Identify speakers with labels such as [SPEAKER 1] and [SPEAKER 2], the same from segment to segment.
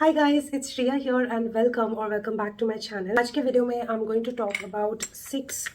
[SPEAKER 1] Hi guys, it's Shreya here and welcome back to my channel. आज के video में I'm going to talk about 6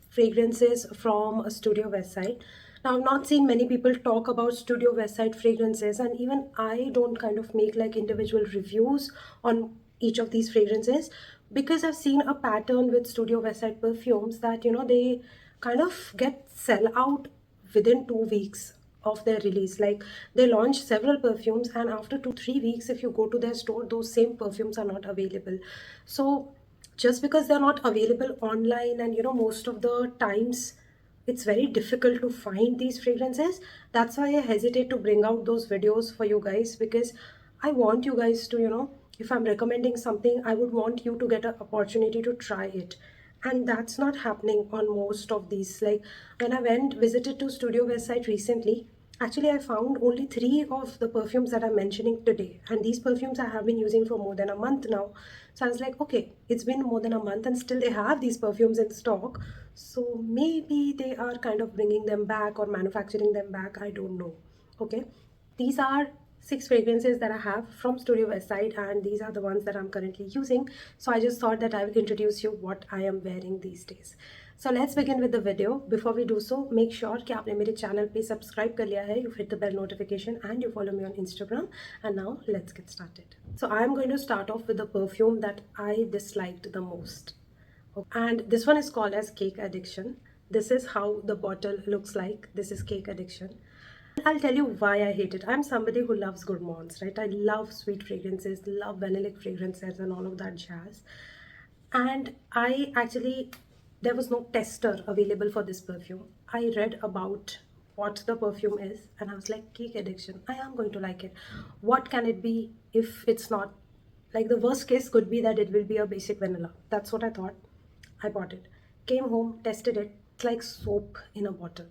[SPEAKER 1] fragrances from a Studio Westside. Now I've not seen many people talk about Studio Westside fragrances, and even I don't kind of make like individual reviews on each of these fragrances because I've seen a pattern with Studio Westside perfumes that they kind of get sell out within 2 weeks of their release. Like they launch several perfumes, and after 2-3 weeks, if you go to their store, those same perfumes are not available. So just because they're not available online, and most of the times it's very difficult to find these fragrances, that's why I hesitate to bring out those videos for you guys, because I want you guys to, if I'm recommending something, I would want you to get an opportunity to try it. And that's not happening on most of these. Like when I went visited to Studio Westside recently, actually I found only 3 of the perfumes that I'm mentioning today, and these perfumes I have been using for more than a month now. So I was like, okay, it's been more than a month and still they have these perfumes in stock, so maybe they are kind of bringing them back or manufacturing them back, I don't know. Okay, these are 6 fragrances that I have from Studio Westside, and these are the ones that I'm currently using. So I just thought that I will introduce you what I am wearing these days. So let's begin with the video. Before we do so, make sure कि आपने मेरे channel पे subscribe कर लिया है, you hit the bell notification and you follow me on Instagram. And now let's get started. So I'm going to start off with the perfume that I disliked the most. And this one is called as Cake Addiction. This is how the bottle looks like. This is Cake Addiction. I'll tell you why I hate it. I'm somebody who loves gourmands, right? I love sweet fragrances, love vanillic fragrances and all of that jazz. And there was no tester available for this perfume. I read about what the perfume is and I was like, Cake Addiction, I am going to like it. What can it be if it's not? Like the worst case could be that it will be a basic vanilla. That's what I thought. I bought it. Came home, tested it. It's like soap in a bottle.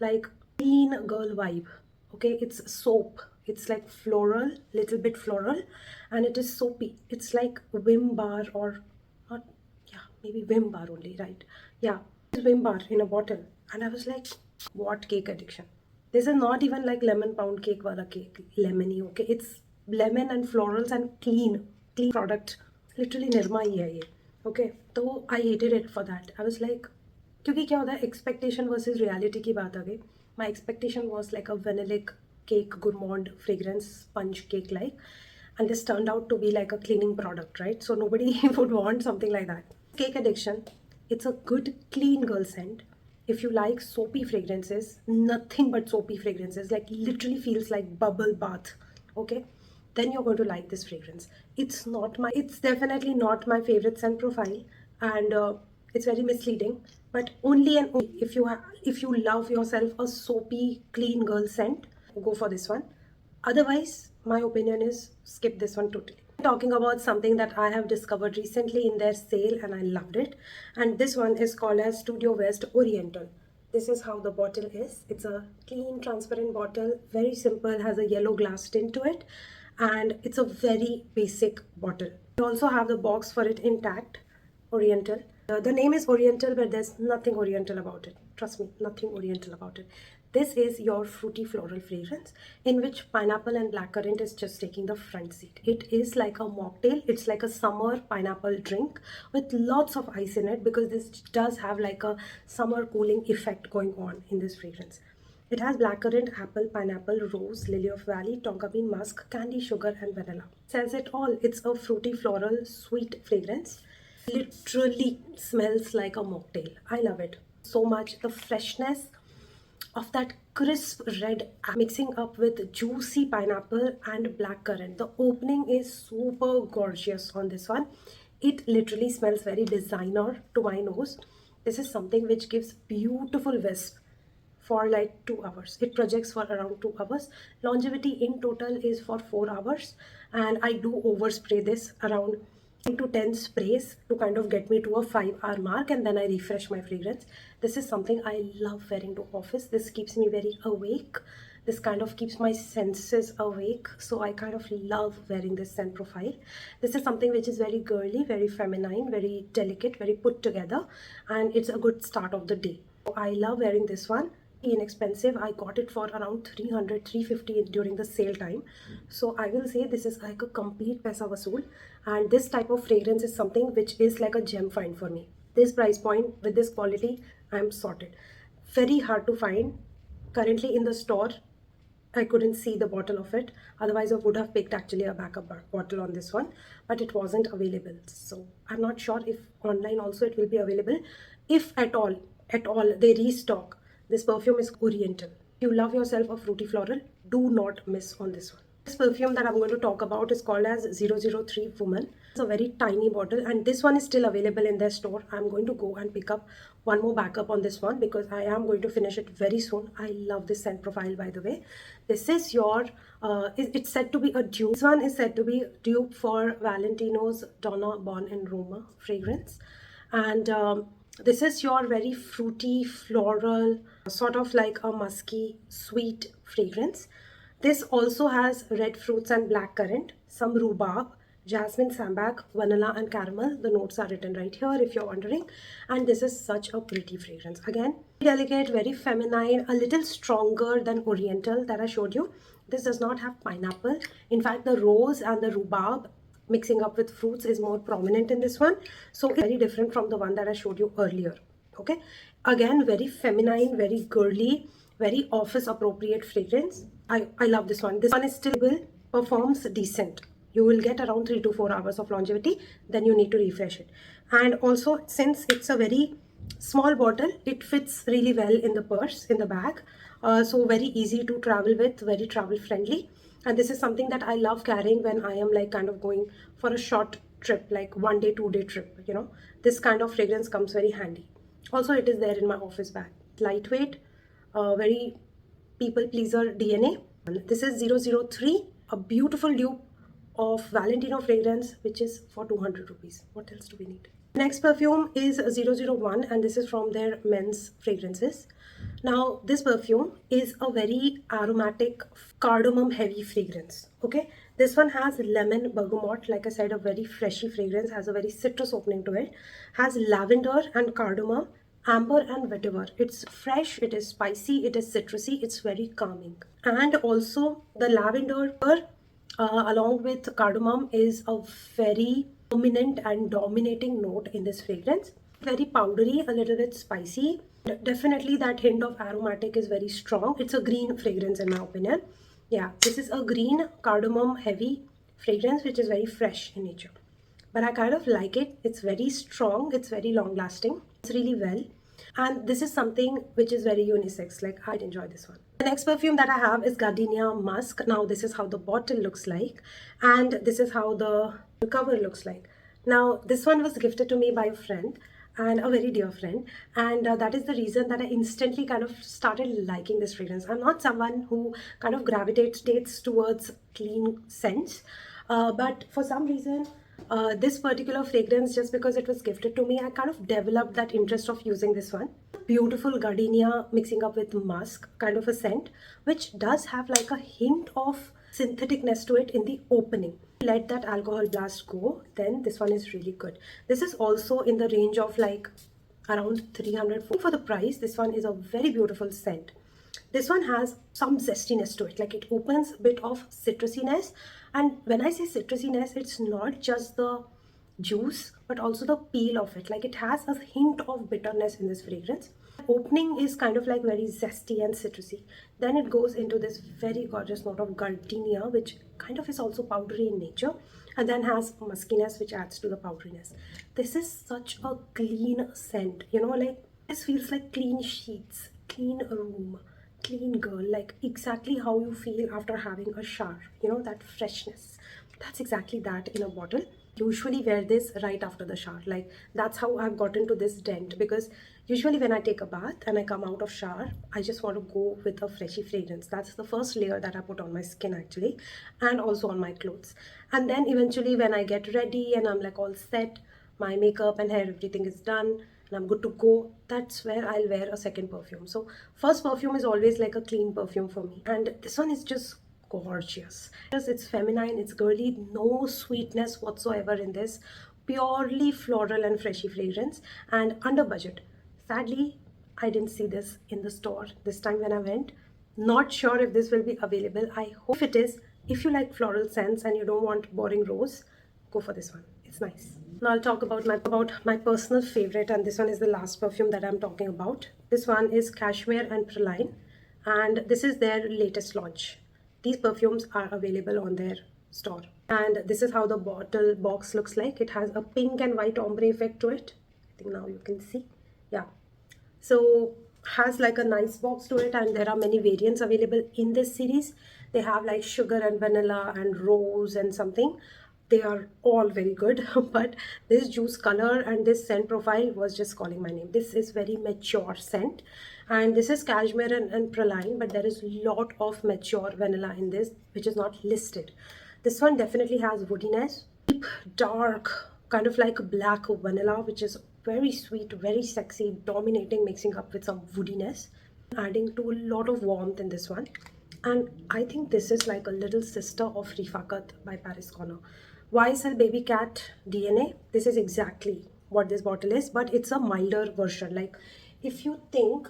[SPEAKER 1] Like clean girl vibe. Okay, it's soap. It's like floral, little bit floral, and it is soapy. It's like Vim Bar, or not, yeah, maybe Vim Bar only, right? Yeah, it's Vim Bar in a bottle. And I was like, what Cake Addiction? This is not even like lemon pound cake wala cake, lemony, okay? It's lemon and florals and clean product. Literally Nirma hi hai ye. Okay, so I hated it for that. I was like, क्योंकि क्या होता है, expectation versus reality की बात आ गई. My expectation was like a vanillic cake gourmand fragrance sponge cake like, and this turned out to be like a cleaning product, right? So nobody would want something like that. Cake Addiction, it's a good clean girl scent. If you like soapy fragrances, nothing but soapy fragrances, like literally feels like bubble bath, okay, then you're going to like this fragrance. It's definitely not my favorite scent profile, and it's very misleading. But only and only if you love yourself a soapy clean girl scent, go for this one. Otherwise, my opinion is skip this one totally. Talking about something that I have discovered recently in their sale and I loved it, and this one is called as Studio West Oriental. This is how the bottle is. It's a clean transparent bottle, very simple, has a yellow glass tint to it, and it's a very basic bottle. You also have the box for it intact. Oriental. The name is Oriental, but there's nothing Oriental about it. Trust me, nothing Oriental about it. This is your fruity floral fragrance in which pineapple and blackcurrant is just taking the front seat. It is like a mocktail. It's like a summer pineapple drink with lots of ice in it, because this does have like a summer cooling effect going on in this fragrance. It has blackcurrant, apple, pineapple, rose, lily of valley, tonka bean musk, candy, sugar, and vanilla. Says it all. It's a fruity floral sweet fragrance. Literally smells like a mocktail. I love it so much. The freshness of that crisp red mixing up with juicy pineapple and blackcurrant. The opening is super gorgeous on this one. It literally smells very designer to my nose. This is something which gives beautiful wisp for like 2 hours. It projects for around 2 hours. Longevity in total is for 4 hours, and I do overspray this around 8 to 10 sprays to kind of get me to a 5 hour mark, and then I refresh my fragrance. This is something I love wearing to office. This keeps me very awake. This kind of keeps my senses awake, so I kind of love wearing this scent profile. This is something which is very girly, very feminine, very delicate, very put together, and it's a good start of the day. I love wearing this one. inexpensive. I got it for around 300, 350 during the sale time. So I will say this is like a complete paisa vasool, and this type of fragrance is something which is like a gem find for me. This price point with this quality, I'm sorted. Very hard to find currently in the store. I couldn't see the bottle of it. Otherwise, I would have picked actually a backup bottle on this one, but it wasn't available. So I'm not sure if online also it will be available. If at all, they restock. This perfume is Oriental. If you love yourself a fruity floral, do not miss on this one. This perfume that I'm going to talk about is called as 003 Woman. It's a very tiny bottle, and this one is still available in their store. I'm going to go and pick up one more backup on this one because I am going to finish it very soon. I love this scent profile, by the way. This is your, it's said to be a dupe. This one is said to be dupe for Valentino's Donna Born in Roma fragrance. And this is your very fruity, floral, sort of like a musky, sweet fragrance. This also has red fruits and black currant, some rhubarb, jasmine, sambac, vanilla and caramel. The notes are written right here if you're wondering. And this is such a pretty fragrance. Again, delicate, very feminine, a little stronger than Oriental that I showed you. This does not have pineapple. In fact, the rose and the rhubarb mixing up with fruits is more prominent in this one. So it's very different from the one that I showed you earlier. Okay. Again, very feminine, very girly, very office appropriate fragrance. I love this one. This one is still performs decent. You will get around 3 to 4 hours of longevity. Then you need to refresh it. And also, since it's a very small bottle, it fits really well in the purse, in the bag. So very easy to travel with, very travel friendly. And this is something that I love carrying when I am like kind of going for a short trip, like 1 day, 2 day trip, you know. This kind of fragrance comes very handy. Also, it is there in my office bag. Lightweight, very people pleaser DNA. This is 003, a beautiful dupe of Valentino fragrance, which is for 200 rupees. What else do we need? Next perfume is 001, and this is from their men's fragrances. Now, this perfume is a very aromatic, cardamom heavy fragrance. Okay, this one has lemon, bergamot, like I said, a very freshy fragrance, has a very citrus opening to it, has lavender and cardamom, amber and vetiver. It's fresh, it is spicy, it is citrusy, it's very calming. And also the lavender along with cardamom is a very dominant and dominating note in this fragrance. Very powdery, a little bit spicy. Definitely that hint of aromatic is very strong. It's a green fragrance in my opinion. Yeah, this is a green cardamom heavy fragrance which is very fresh in nature. But I kind of like it. It's very strong, it's very long lasting. It's really well. And this is something which is very unisex. Like, I'd enjoy this one. The next perfume that I have is Gardenia Musk. Now, this is how the bottle looks like. And this is how the cover looks like. Now, this one was gifted to me by a friend, and a very dear friend, and that is the reason that I instantly kind of started liking this fragrance. I'm not someone who kind of gravitates towards clean scents, but for some reason this particular fragrance, just because it was gifted to me, I kind of developed that interest of using this one. Beautiful gardenia mixing up with musk kind of a scent, which does have like a hint of syntheticness to it in the opening. Let that alcohol blast go, then this one is really good. This is also in the range of like around 300 for the price. This one is a very beautiful scent. This one has some zestiness to it, like it opens a bit of citrusiness. And when I say citrusiness, it's not just the juice but also the peel of it. Like it has a hint of bitterness in this fragrance. Opening is kind of like very zesty and citrusy. Then it goes into this very gorgeous note of gardenia, which kind of is also powdery in nature, and then has muskiness which adds to the powderiness. This is such a clean scent, you know, like this feels like clean sheets, clean room, clean girl, like exactly how you feel after having a shower, you know, that freshness. That's exactly that in a bottle. Usually wear this right after the shower. Like that's how I've gotten to this dent, because usually when I take a bath and I come out of shower, I just want to go with a freshy fragrance. That's the first layer that I put on my skin actually, and also on my clothes. And then eventually when I get ready and I'm like all set, my makeup and hair, everything is done and I'm good to go, that's where I'll wear a second perfume. So first perfume is always like a clean perfume for me, and this one is just gorgeous because it's feminine, it's girly, no sweetness whatsoever in this, purely floral and freshy fragrance, and under budget. Sadly, I didn't see this in the store this time when I went. Not sure if this will be available. I hope it is. If you like floral scents and you don't want boring rose, go for this one. It's nice. Now I'll talk about my personal favorite, and this one is the last perfume that I'm talking about. This one is Cashmere and Praline, and this is their latest launch. These perfumes are available on their store, and this is how the bottle box looks like. It has a pink and white ombre effect to it. I think now you can see. Yeah, so has like a nice box to it, and there are many variants available in this series. They have like sugar and vanilla and rose and something. They are all very good but this juice color and this scent profile was just calling my name. This is very mature scent, and this is cashmere and praline, but there is lot of mature vanilla in this which is not listed. This one definitely has woodiness, deep dark kind of like black vanilla, which is very sweet, very sexy, dominating, mixing up with some woodiness, adding to a lot of warmth in this one. And I think this is like a little sister of Rifaqat by Paris Corner. YSL Baby Cat DNA. This is exactly what this bottle is, but it's a milder version. Like if you think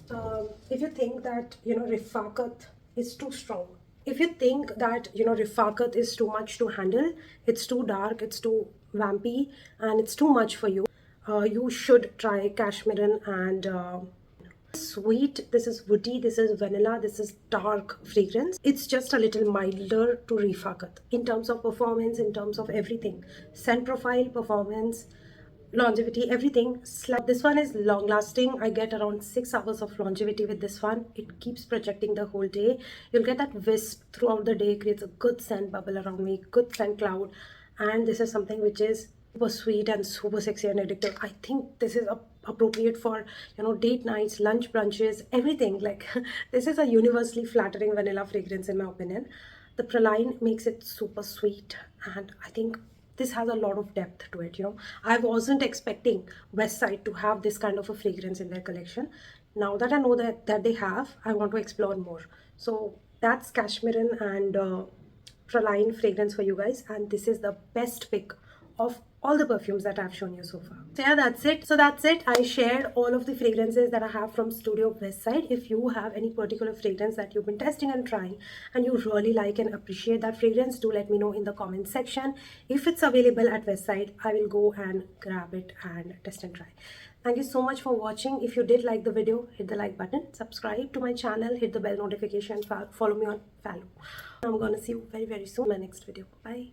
[SPEAKER 1] that Rifaqat is too strong, if you think that Rifaqat is too much to handle, it's too dark, it's too vampy, and it's too much for you, you should try Cashmere and sweet. This is woody, this is vanilla, this is dark fragrance. It's just a little milder to Rifaqat in terms of performance, in terms of everything, scent profile, performance, longevity, everything. This one is long lasting. I get around 6 hours of longevity with this one. It keeps projecting the whole day. You'll get that wisp throughout the day, creates a good scent bubble around me, good scent cloud. And this is something which is super sweet and super sexy and addictive. I think this is appropriate for date nights, lunch brunches, everything. Like this is a universally flattering vanilla fragrance in my opinion. The praline makes it super sweet, and I think this has a lot of depth to it. I wasn't expecting Westside to have this kind of a fragrance in their collection. Now that I know that they have, I want to explore more. So that's Cashmere and praline fragrance for you guys, and this is the best pick of all the perfumes that I've shown you so far. So yeah, that's it. I shared all of the fragrances that I have from Studio Westside. If you have any particular fragrance that you've been testing and trying and you really like and appreciate that fragrance, do let me know in the comment section. If it's available at Westside, I will go and grab it and test and try. Thank you so much for watching. If you did like the video, hit the like button, subscribe to my channel, hit the bell notification, follow me on Fallo. I'm gonna see you very, very soon in my next video. Bye.